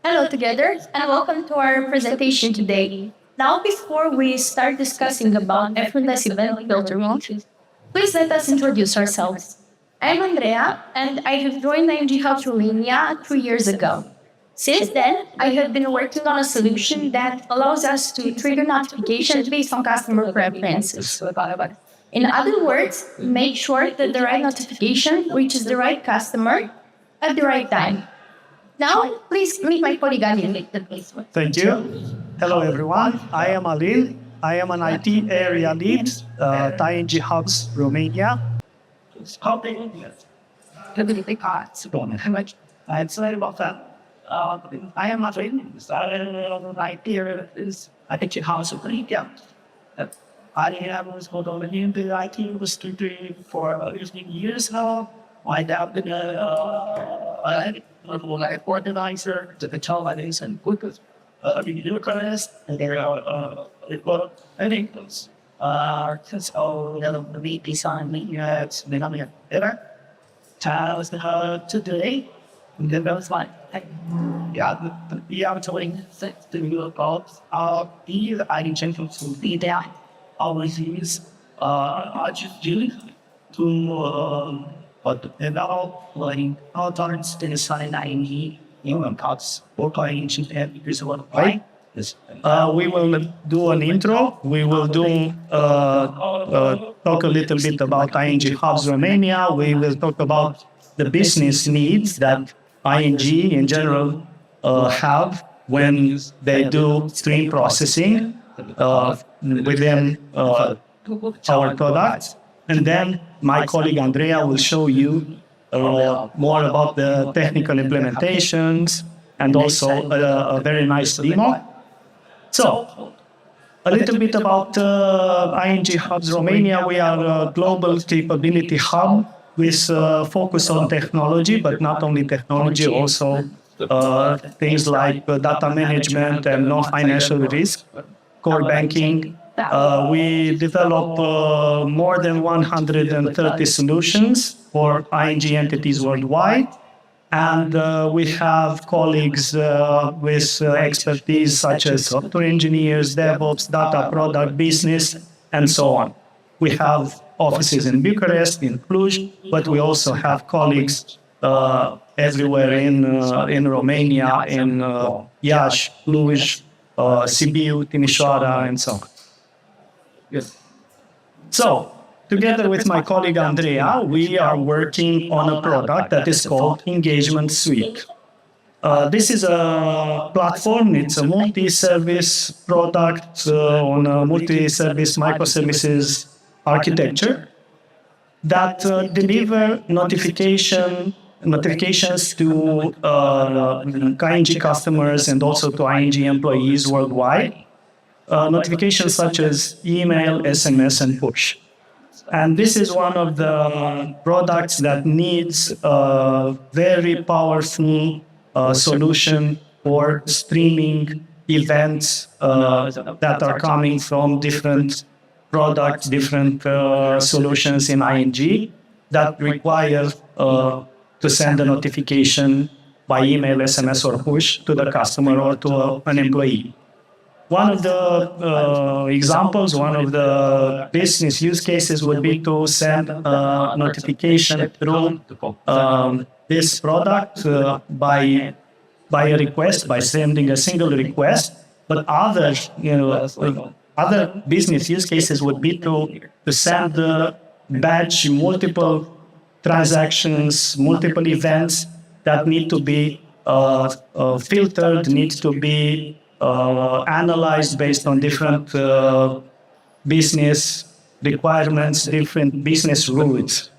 Hello together and welcome to our presentation today. Now before we start discussing about effortless event filter mode, please let us introduce ourselves. I'm Andreea and I have joined 𝐾𝐞𝐯 Romania 3 years ago. Since then, I have been working on a solution that allows us to trigger notifications based on customer preferences. In other words, make sure that the right notification reaches the right customer at the right time. Now, please meet my colleague Alin. Thank you. Hello, everyone. I am Alin. I am an IT area lead at 𝐾𝐞𝐯 Romania. I'm sorry about that. I am not Alin. I 𝐾𝐞𝐯 Romania. I was holding in the IT industry for 15 years now. I have been an organizer to the televisions and quickest reviewers, and there are I think those so the meet design meetings then I'm here. Today the was like I'm telling the new calls these I can to be there always use I just do to but about like how turns to the sign ING thoughts or 𝐾𝐞𝐯 and because of why we will do an intro. We will do talk a little bit about 𝐾𝐞𝐯 Romania. We will talk about the business needs that ING in general have when they do stream processing within our products. And then my colleague Andreea will show you more about the technical implementations and also a very nice demo. So, a little bit about 𝐾𝐞𝐯 Romania. We are a global capability hub with focus on technology, but not only technology, also things like data management and non-financial risk, core banking. We develop more than 130 solutions for ING entities worldwide. And we have colleagues with expertise such as software engineers, DevOps, data product, business, and so on. We have offices in Bucharest, in Cluj, but we also have colleagues everywhere in Romania, in Iași, Cluj, Sibiu, Timișoara, and so on. Yes. So, together with my colleague Andreea, we are working on a product that is called Engagement Suite. This is a platform, it's a multi-service product on a multi-service microservices architecture that deliver notifications to 𝐾𝐞𝐯 customers and also to ING employees worldwide. Notifications such as email, SMS, and push. And this is one of the products that needs a very powerful solution for streaming events that are coming from different products, different solutions in ING that require to send a notification by email, SMS, or push to the customer or to an employee. One of the examples, one of the business use cases would be to send a notification through this product by a request, by sending a single request. But other business use cases would be to send the batch multiple transactions, multiple events that need to be filtered, need to be analyzed based on different business requirements, different business rules.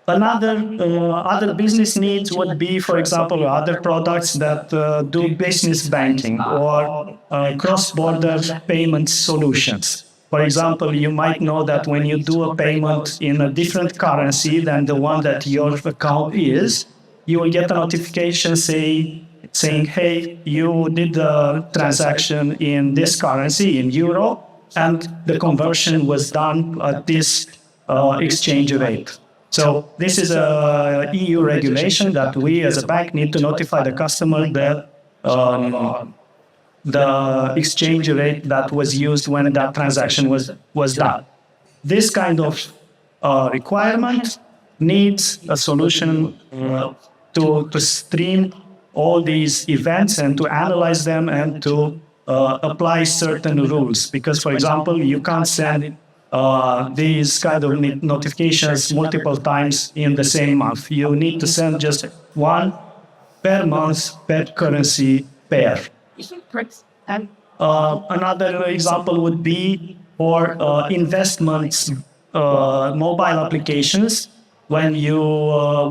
Other business needs would be, for example, other products that do business banking or cross-border payment solutions. For example, you might know that when you do a payment in a different currency than the one that your account is, you will get a notification saying, hey, you did the transaction in this currency, in euro, and the conversion was done at this exchange rate. So this is a EU regulation that we as a bank need to notify the customer that the exchange rate that was used when that transaction was done. This kind of requirement needs a solution to stream all these events and to analyze them and to apply certain rules. Because, for example, you can't send these kind of notifications multiple times in the same month. You need to send just one per month per currency pair. Another example would be for investments, mobile applications. When you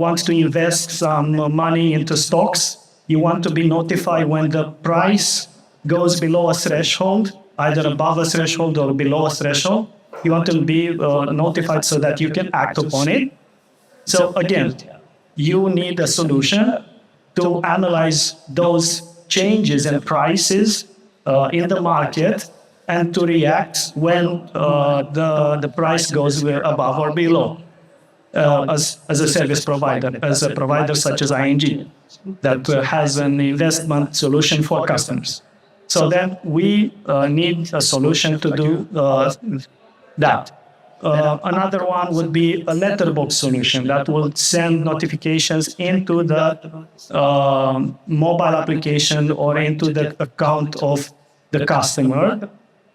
want to invest some money into stocks, you want to be notified when the price goes below a threshold, either above a threshold or below a threshold. You want to be notified so that you can act upon it. So again, you need a solution to analyze those changes in prices in the market and to react when the price goes above or below. As a service provider, as a provider such as ING, that has an investment solution for customers. So then we need a solution to do that. Another one would be a letterbox solution that will send notifications into the mobile application or into the account of the customer.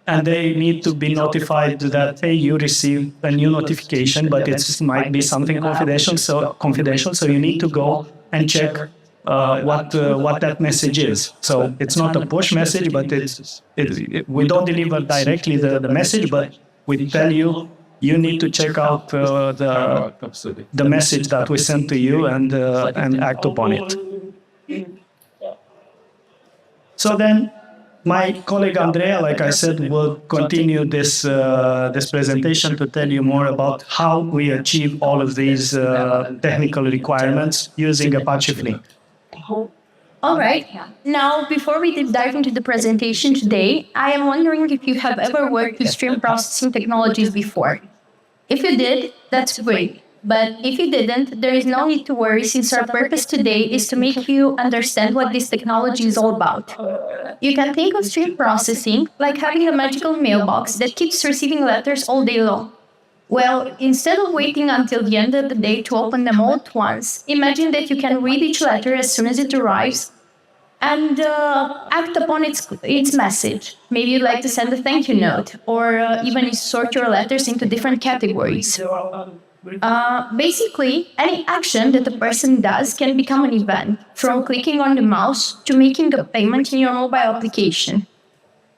And they need to be notified that, hey, you received a new notification, but it might be something confidential. So you need to go and check what that message is. So it's not a push message, but we don't deliver directly the message, but we tell you, you need to check out the message that we sent to you and act upon it. So then, my colleague Andreea, like I said, will continue this presentation to tell you more about how we achieve all of these technical requirements using Apache Flink. All right. Now, before we deep dive into the presentation today, I am wondering if you have ever worked with stream processing technologies before. If you did, that's great. But if you didn't, there is no need to worry, since our purpose today is to make you understand what this technology is all about. You can think of stream processing like having a magical mailbox that keeps receiving letters all day long. Well, instead of waiting until the end of the day to open them all at once, imagine that you can read each letter as soon as it arrives and act upon its message. Maybe you'd like to send a thank you note, or even sort your letters into different categories. Basically, any action that a person does can become an event, from clicking on the mouse to making a payment in your mobile application.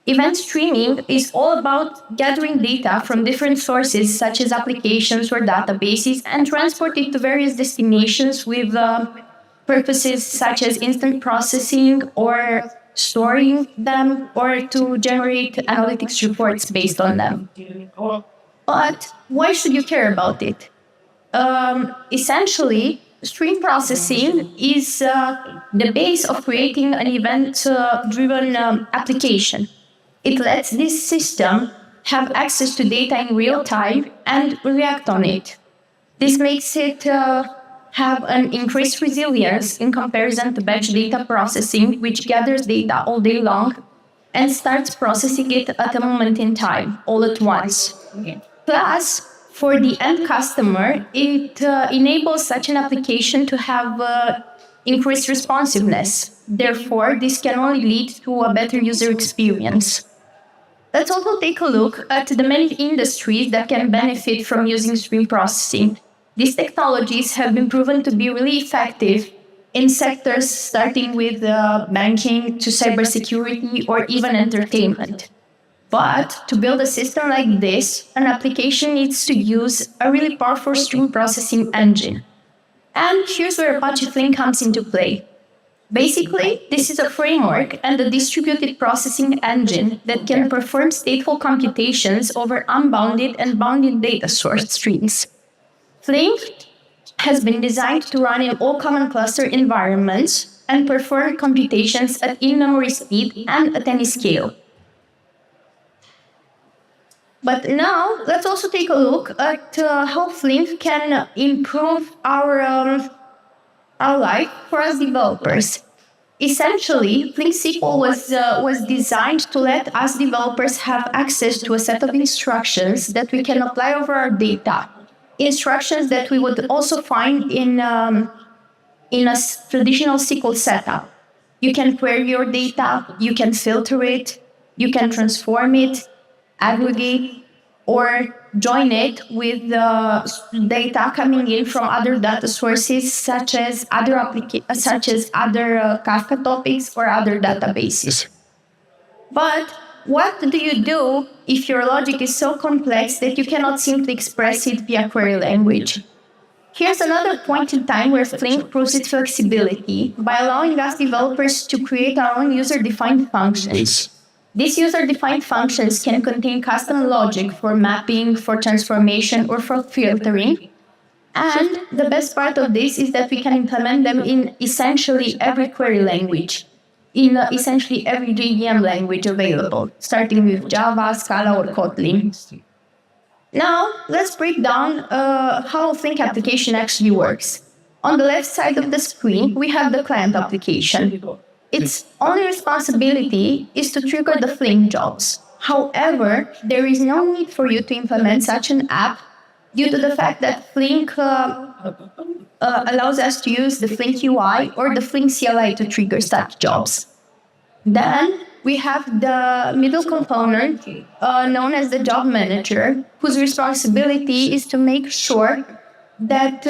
Event streaming is all about gathering data from different sources, such as applications or databases, and transport it to various destinations with purposes such as instant processing or storing them, or to generate analytics reports based on them. But why should you care about it? Essentially, stream processing is the base of creating an event-driven application. It lets this system have access to data in real time and react on it. This makes it have an increased resilience in comparison to batch data processing, which gathers data all day long and starts processing it at a moment in time, all at once. Plus, for the end customer, it enables such an application to have increased responsiveness. Therefore, this can only lead to a better user experience. Let's also take a look at the many industries that can benefit from using stream processing. These technologies have been proven to be really effective in sectors starting with banking to cybersecurity or even entertainment. But to build a system like this, an application needs to use a really powerful stream processing engine. And here's where Apache Flink comes into play. Basically, this is a framework and a distributed processing engine that can perform stateful computations over unbounded and bounded data source streams. Flink has been designed to run in all common cluster environments and perform computations at in-memory speed and at any scale. But now let's also take a look at how Flink can improve our life for us developers. Essentially, Flink SQL was designed to let us developers have access to a set of instructions that we can apply over our data. Instructions that we would also find in a traditional SQL setup. You can query your data, you can filter it, you can transform it, aggregate, or join it with data coming in from other data sources, such as other Kafka topics or other databases. But what do you do if your logic is so complex that you cannot simply express it via query language? Here's another point in time where Flink proves its flexibility by allowing us developers to create our own user-defined functions. These user-defined functions can contain custom logic for mapping, for transformation, or for filtering. And the best part of this is that we can implement them in essentially every query language, in essentially every JVM language available, starting with Java, Scala, or Kotlin. Now, let's break down how a Flink application actually works. On the left side of the screen, we have the client application. Its only responsibility is to trigger the Flink jobs. However, there is no need for you to implement such an app due to the fact that Flink allows us to use the Flink UI or the Flink CLI to trigger such jobs. Then we have the middle component known as the job manager, whose responsibility is to make sure that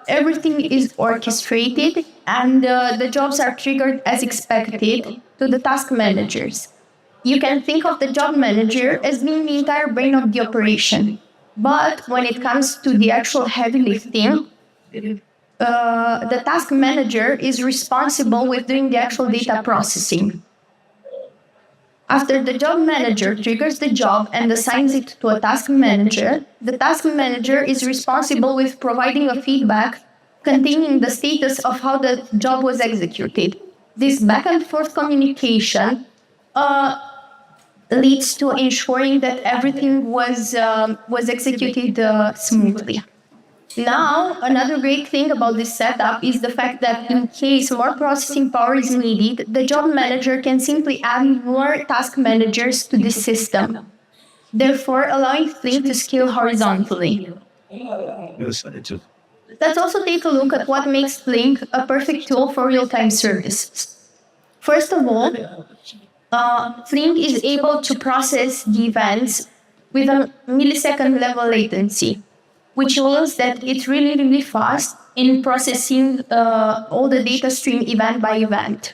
everything is orchestrated and the jobs are triggered as expected to the task managers. You can think of the job manager as being the entire brain of the operation. But when it comes to the actual heavy lifting, the task manager is responsible with doing the actual data processing. After the job manager triggers the job and assigns it to a task manager, the task manager is responsible with providing a feedback containing the status of how the job was executed. This back and forth communication leads to ensuring that everything was executed smoothly. Now, another great thing about this setup is the fact that in case more processing power is needed, the job manager can simply add more task managers to this system, therefore allowing Flink to scale horizontally. Let's also take a look at what makes Flink a perfect tool for real-time services. First of all, Flink is able to process the events with a millisecond level latency, which means that it's really fast in processing all the data stream event by event.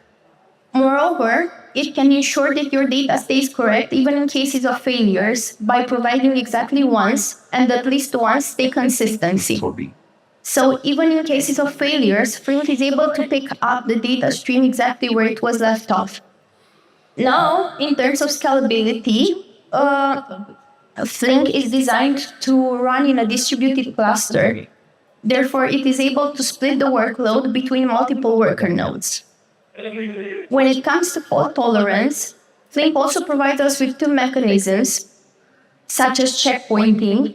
Moreover, it can ensure that your data stays correct even in cases of failures by providing exactly once and at least once stay consistency. So even in cases of failures, Flink is able to pick up the data stream exactly where it was left off. Now, in terms of scalability, Flink is designed to run in a distributed cluster. Therefore, it is able to split the workload between multiple worker nodes. When it comes to fault tolerance, Flink also provides us with two mechanisms, such as checkpointing,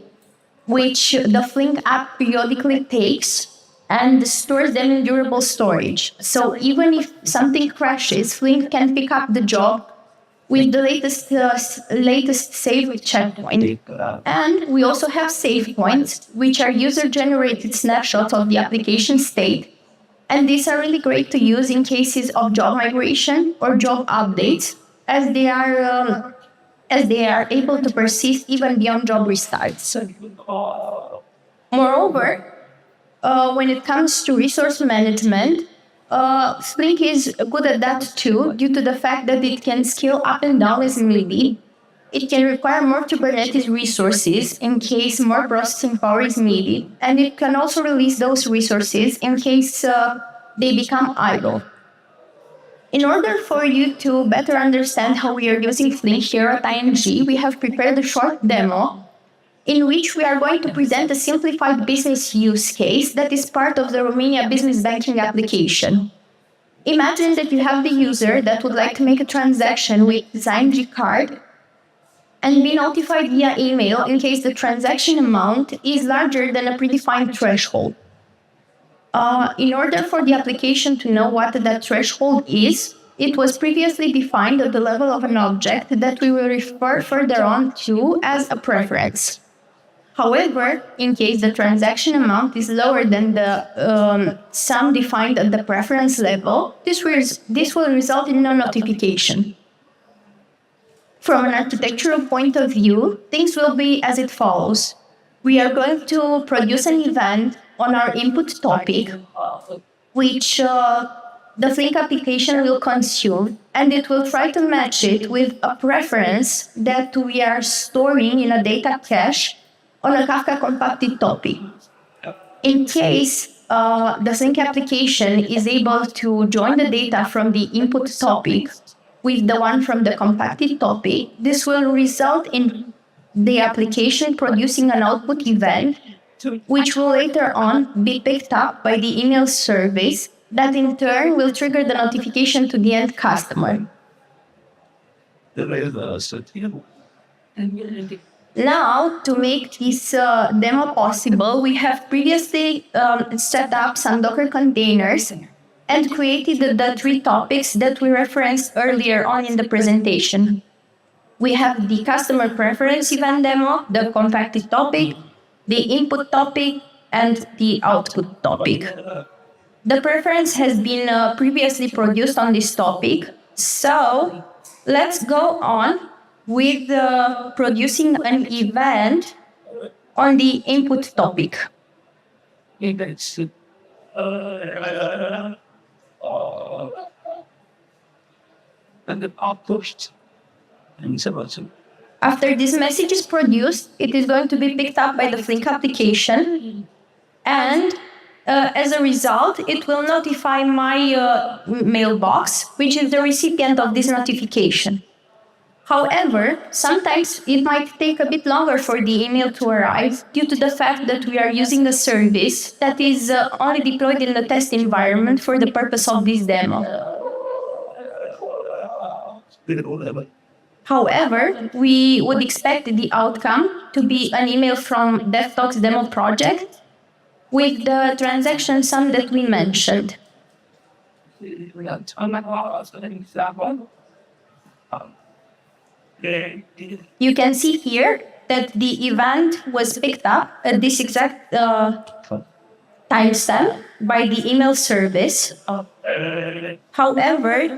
which the Flink app periodically takes and stores them in durable storage. So even if something crashes, Flink can pick up the job with the latest save checkpoint. And we also have save points, which are user-generated snapshots of the application state. And these are really great to use in cases of job migration or job updates, as they are able to persist even beyond job restarts. Moreover, when it comes to resource management, Flink is good at that too, due to the fact that it can scale up and down as needed. It can require more Kubernetes resources in case more processing power is needed, and it can also release those resources in case they become idle. In order for you to better understand how we are using Flink here at ING, we have prepared a short demo in which we are going to present a simplified business use case that is part of the Romania business banking application. Imagine that you have the user that would like to make a transaction with 𝐬𝐭𝐚𝐠 card, and be notified via email in case the transaction amount is larger than a predefined threshold. In order for the application to know what that threshold is, it was previously defined at the level of an object that we will refer further on to as a preference. However, in case the transaction amount is lower than the sum defined at the preference level, this will result in no notification. From an architectural point of view, things will be as it follows. We are going to produce an event on our input topic, which the Flink application will consume, and it will try to match it with a preference that we are storing in a data cache on a Kafka compacted topic. In case the Flink application is able to join the data from the input topic with the one from the compacted topic, this will result in the application producing an output event, which will later on be picked up by the email service that in turn will trigger the notification to the end customer. Now, to make this demo possible, we have previously set up some Docker containers and created the 3 topics that we referenced earlier on in the presentation. We have the customer preference event demo, the compacted topic, the input topic, and the output topic. The preference has been previously produced on this topic, so let's go on with producing an event on the input topic. After this message is produced, it is going to be picked up by the Flink application, and as a result, it will notify my mailbox, which is the recipient of this notification. However, sometimes it might take a bit longer for the email to arrive due to the fact that we are using a service that is only deployed in the test environment for the purpose of this demo. However, we would expect the outcome to be an email from DevTalks demo project with the transaction sum that we mentioned. You can see here that the event was picked up at this exact timestamp by the email service. However,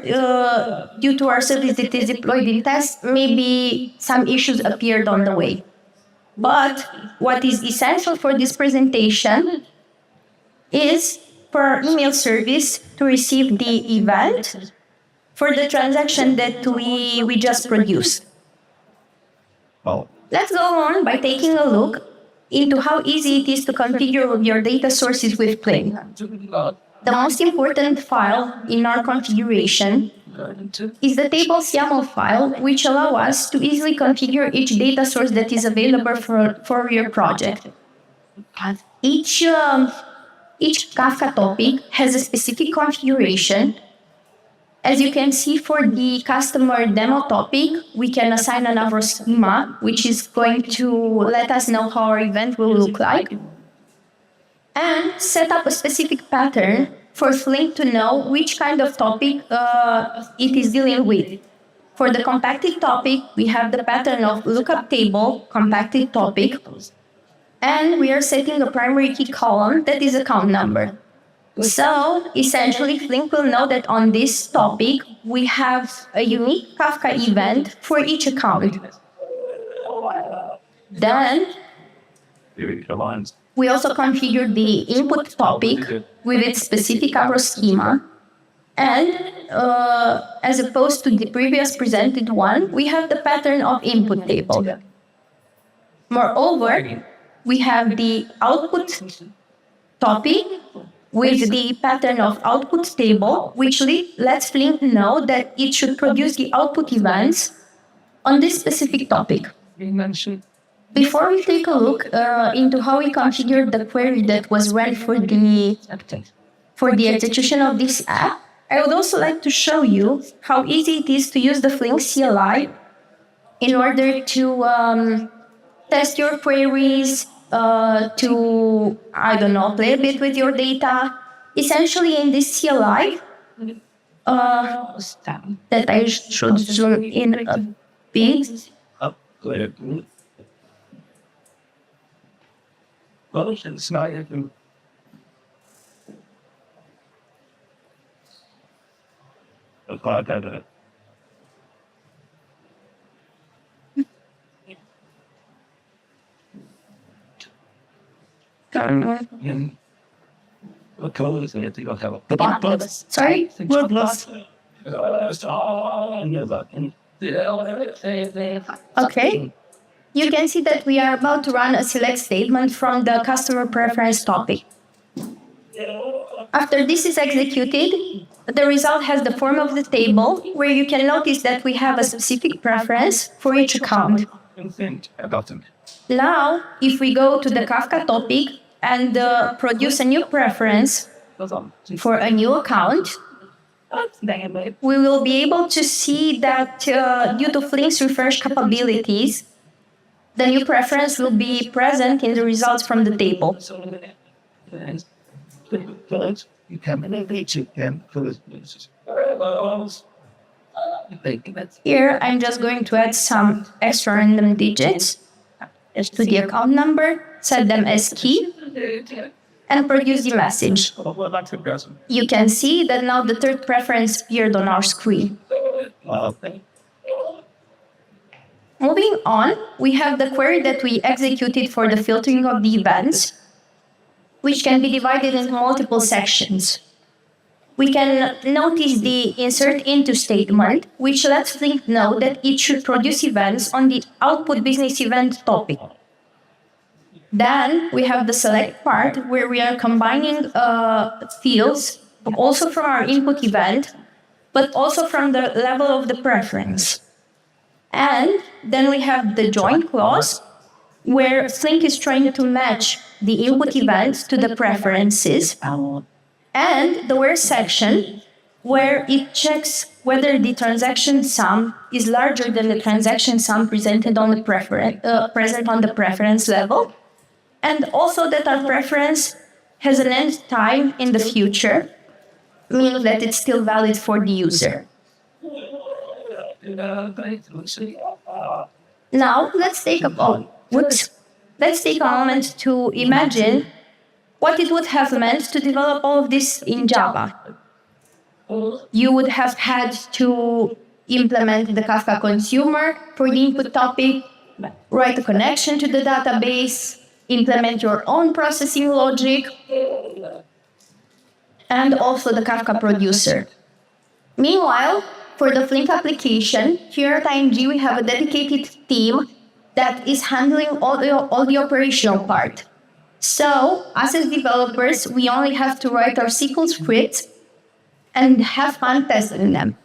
due to our service that is deployed in test, maybe some issues appeared on the way. But what is essential for this presentation is for our email service to receive the event for the transaction that we just produced. Let's go on by taking a look into how easy it is to configure your data sources with Flink. The most important file in our configuration is the tables YAML file, which allows us to easily configure each data source that is available for your project. Each Kafka topic has a specific configuration. As you can see, for the customer demo topic, we can assign another schema, which is going to let us know how our event will look like, and set up a specific pattern for Flink to know which kind of topic it is dealing with. For the compacted topic, we have the pattern of lookup table, compacted topic, and we are setting a primary key column that is account number. So, essentially, Flink will know that on this topic, we have a unique Kafka event for each account. Then, we also configured the input topic with its specific arrow schema. And, as opposed to the previous presented one, we have the pattern of input table. Moreover, we have the output topic with the pattern of output table, which lets Flink know that it should produce the output events on this specific topic. Before we take a look into how we configured the query that was run for the execution of this app, I would also like to show you how easy it is to use the Flink CLI in order to test your queries, to, I don't know, play a bit with your data. Essentially, in this CLI, that I should zoom in a bit. Sorry? Okay. You can see that we are about to run a select statement from the customer preference topic. After this is executed, the result has the form of the table, where you can notice that we have a specific preference for each account. Now, if we go to the Kafka topic and produce a new preference for a new account, we will be able to see that due to Flink's refresh capabilities, the new preference will be present in the results from the table. Here, I'm just going to add some extra random digits to the account number, set them as key, and produce the message. You can see that now the third preference appeared on our screen. Moving on, we have the query that we executed for the filtering of the events, which can be divided into multiple sections. We can notice the insert into statement, which lets Flink know that it should produce events on the output business event topic. Then we have the select part, where we are combining fields also from our input event, but also from the level of the preference. And then we have the join clause, where Flink is trying to match the input event to the preferences, and the where section, where it checks whether the transaction sum is larger than the transaction sum presented on the present on the preference level, and also that our preference has an end time in the future, meaning that it's still valid for the user. Now, let's take a moment to imagine what it would have meant to develop all of this in Java. You would have had to implement the Kafka consumer for the input topic, write a connection to the database, implement your own processing logic, and also the Kafka producer. Meanwhile, for the Flink application, here at ING we have a dedicated team that is handling all the operational part. So, us as developers, we only have to write our SQL scripts and have fun testing them.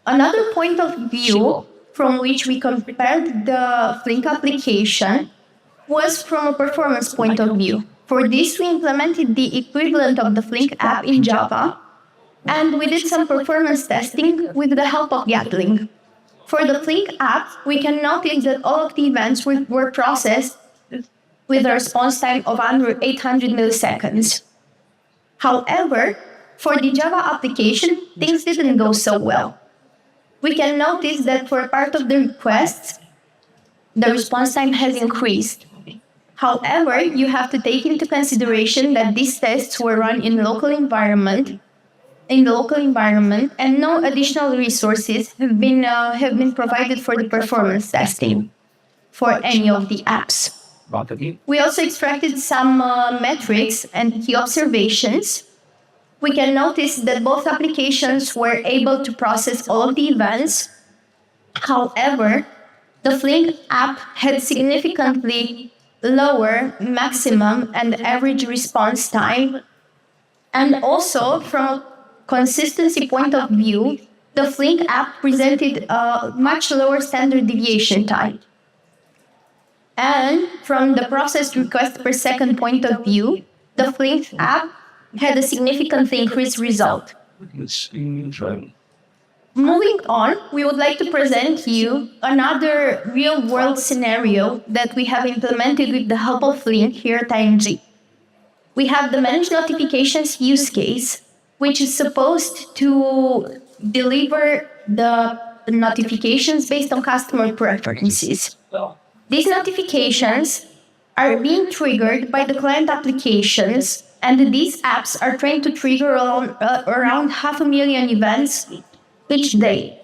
Another point of view from which we compared the Flink application was from a performance point of view. For this, we implemented the equivalent of the Flink app in Java, and we did some performance testing with the help of Gatling. For the Flink app, we can notice that all of the events were processed with a response time of under 800 milliseconds. However, for the Java application, things didn't go so well. We can notice that for part of the requests, the response time has increased. However, you have to take into consideration that these tests were run in the local environment, and no additional resources have been provided for the performance testing for any of the apps. We also extracted some metrics and key observations. We can notice that both applications were able to process all of the events. However, the Flink app had significantly lower maximum and average response time. And also, from a consistency point of view, the Flink app presented a much lower standard deviation time. And from the processed request per second point of view, the Flink app had a significantly increased result. moving on, we would like to present you another real-world scenario that we have implemented with the help of Flink here at 𝐼NG. We have the managed notifications use case, which is supposed to deliver the notifications based on customer preferences. These notifications are being triggered by the client applications, and these apps are trained to trigger around 500,000 events each day.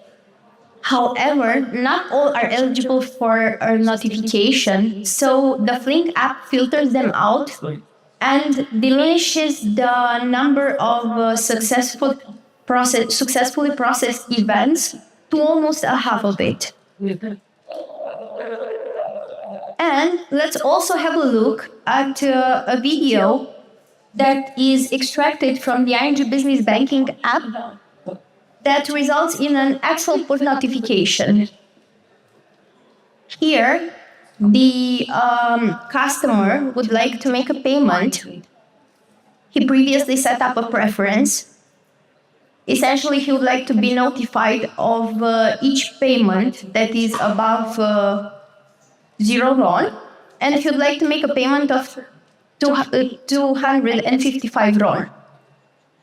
However, not all are eligible for a notification, so the Flink app filters them out and diminishes the number of successfully processed events to almost a half of it. And let's also have a look at a video that is extracted from the 𝐼NG Business Banking app that results in an actual push notification. Here, the customer would like to make a payment. He previously set up a preference. Essentially, he would like to be notified of each payment that is above €0, and he would like to make a payment of 255 RON.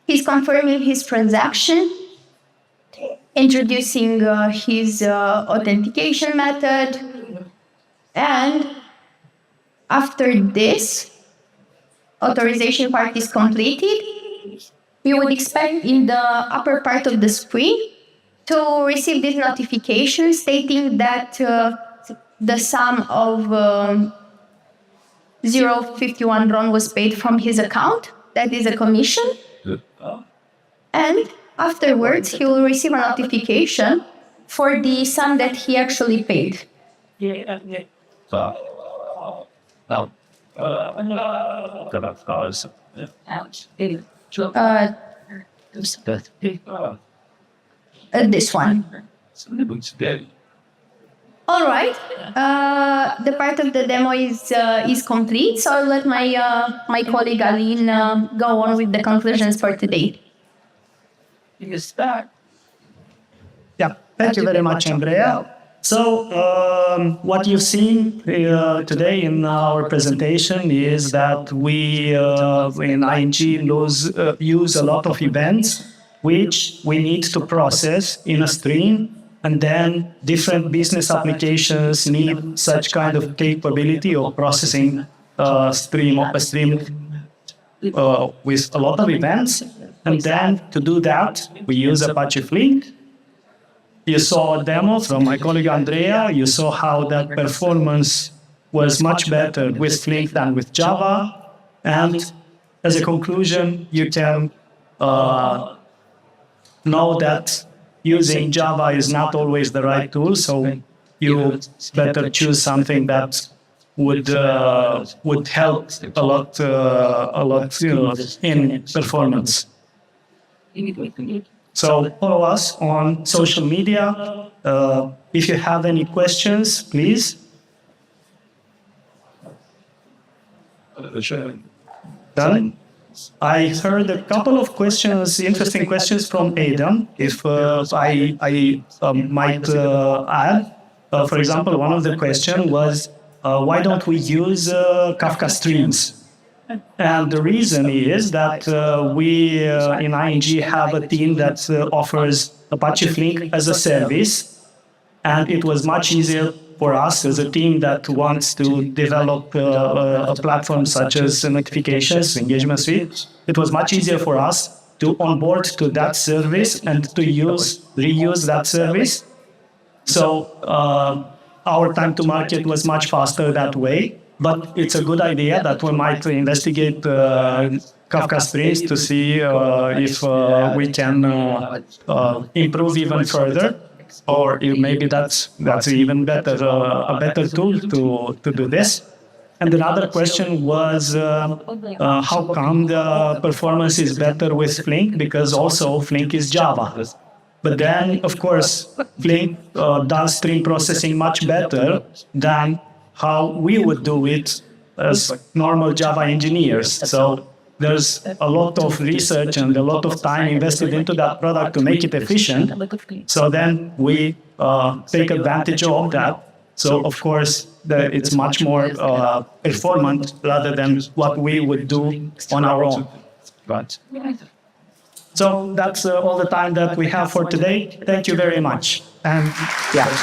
He's confirming his transaction, introducing his authentication method, and after this authorization part is completed, you would expect in the upper part of the screen to receive this notification stating that the sum of 0.51 RON was paid from his account. That is a commission. And afterwards, he will receive a notification for the sum that he actually paid. This one. All right. The part of the demo is complete, so I'll let my colleague Alin go on with the conclusions for today. Yeah, thank you very much, Andreea. So, what you've seen today in our presentation is that we in 𝐼NG use a lot of events which we need to process in a stream, and then different business applications need such kind of capability of processing a stream with a lot of events. And then to do that, we use Apache Flink. You saw a demo from my colleague Andreea. You saw how that performance was much better with Flink than with Java. And as a conclusion, you can know that using Java is not always the right tool, so you better choose something that would help a lot in performance. So follow us on social media. If you have any questions, please. Done. I heard a couple of questions, interesting questions from Adam, if I might add. For example, one of the questions was, why don't we use Kafka streams? And the reason is that we in 𝐼NG have a team that offers Apache Flink as a service, and it was much easier for us as a team that wants to develop a platform such as notifications, engagement suite. It was much easier for us to onboard to that service and to reuse that service. So our time to market was much faster that way. But it's a good idea that we might investigate Kafka streams to see if we can improve even further, or if maybe that's even better, a better tool to do this. And another question was how come the performance is better with Flink? Because also Flink is Java. But then, of course, Flink does stream processing much better than how we would do it as normal Java engineers. So there's a lot of research and a lot of time invested into that product to make it efficient. So then we take advantage of that. So of course, it's much more performant rather than what we would do on our own. Right. So that's all the time that we have for today. Thank you very much. And yeah.